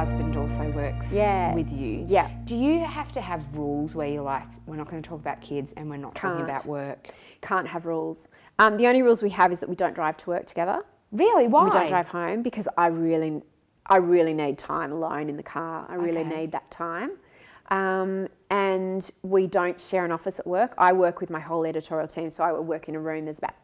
husband also works with you. Yeah. Do you have to have rules where you're like, we're not going to talk about kids and we're not talking about work? Can't have rules. The only rules we have is that we don't drive to work together. Really? Why? We don't drive home because I really need time alone in the car. I really need that time. And we don't share an office at work. I work with my whole editorial team, so I work in a room. There's about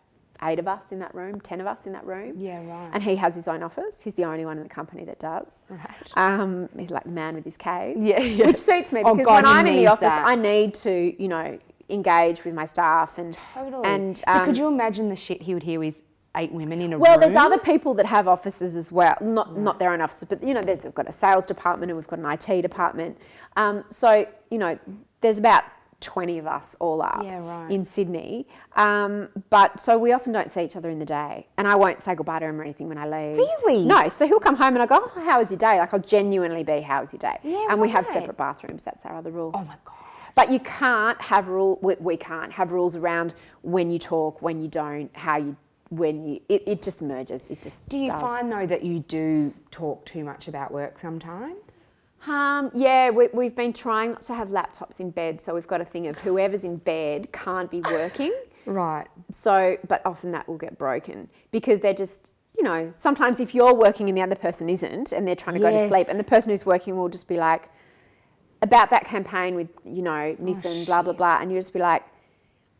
8 of us in that room, 10 of us in that room. Yeah, right. And he has his own office. He's the only one in the company that does. Right. He's like the man with his cave. Yeah. Which suits me because when I'm in the office, I need to, engage with my staff. And totally. And could you imagine the shit he would hear with 8 women in a room? Well, there's other people that have offices as well. Not their own offices, but, we've got a sales department and we've got an IT department. So, there's about 20 of us all up in Sydney. But so we often don't see each other in the day. And I won't say goodbye to him or anything when I leave. Really? No. So he'll come home and I go, oh, how was your day? Like I'll genuinely be, how was your day? Yeah, and we have separate bathrooms. That's our other rule. Oh my God. But you can't have we can't have rules around when you talk, when you don't, it just merges. It just Do you does. find though that you do talk too much about work sometimes? Yeah, we've been trying not to have laptops in bed, so we've got a thing of whoever's in bed can't be working. Right. So, but often that will get broken because they're just, sometimes if you're working and the other person isn't and they're trying to go to sleep and the person who's working will just be like, about that campaign with, Nissan, blah, blah, blah, and you just be like,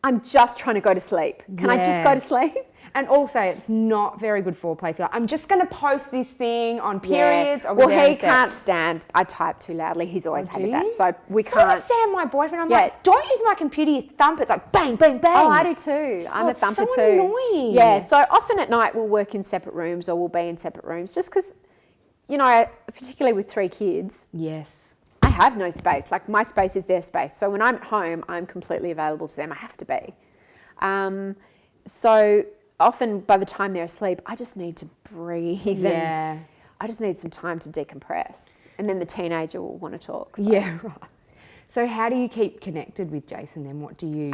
I'm just trying to go to sleep. Can I just go to sleep? And also, it's not very good foreplay. If you're like, I'm just going to post this thing on periods. Yeah. Well, he can't stand. I type too loudly. He's always hated that. So we can't. So does my boyfriend. I'm like, don't use my computer. You thump. It's like bang, bang, bang. Oh, I do too. I'm a thumper so too. Annoying. Yeah. So often at night we'll work in separate rooms or we'll be in separate rooms just because, particularly with 3 kids. Yes. I have no space. Like my space is their space. So when I'm at home, I'm completely available to them. I have to be. So often by the time they're asleep, I just need to breathe. Yeah. And I just need some time to decompress. And then the teenager will want to talk. So. Yeah, right. So how do you keep connected with Jason then? What do you...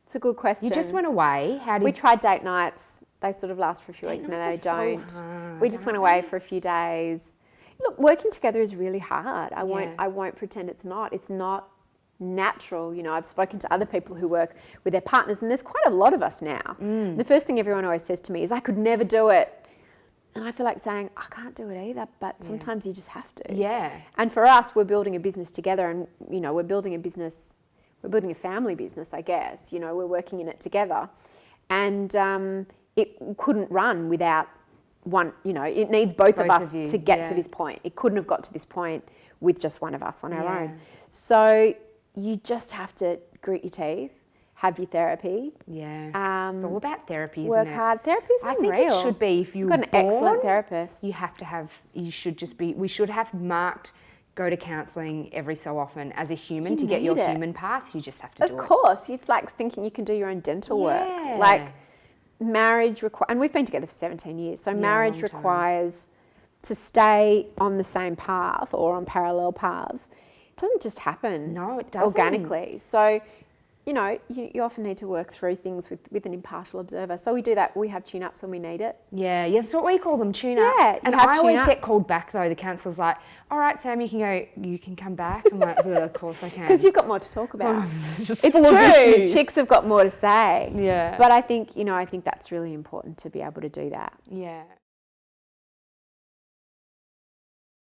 It's a good question. You just went away. We tried date nights. They sort of last for a few weeks and then they don't. So hard, we just went away for a few days. Look, working together is really hard. I won't pretend it's not. It's not natural. I've spoken to other people who work with their partners and there's quite a lot of us now. The first thing everyone always says to me is, I could never do it. And I feel like saying, I can't do it either, but sometimes you just have to. Yeah. And for us, we're building a business together and, we're building a family business, I guess. We're working in it together. And it couldn't run without one, it needs both of us to get to this point. It couldn't have got to this point with just one of us on our own. So you just have to grit your teeth, have your therapy. Yeah. It's all about therapy, isn't work it? hard. Therapy's unreal. I think it should be, if you've got an excellent therapist. We should have marked go to counselling every so often as a human to get your human pass. You just have to do it. Of course. It's like thinking you can do your own dental work. Like marriage and we've been together for 17 years. So marriage requires to stay on the same path or on parallel paths. It doesn't just happen. No, it doesn't. Organically. So, you often need to work through things with an impartial observer. So we do that. We have tune-ups when we need it. Yeah, that's what we call them, tune-ups. Yeah, and I always get called back though. The counsellor's like, all right, Sam, you can come back. I'm like, of course I can. Because you've got more to talk about. It's true. Chicks have got more to say. Yeah. But I think, I think that's really important to be able to do that. Yeah.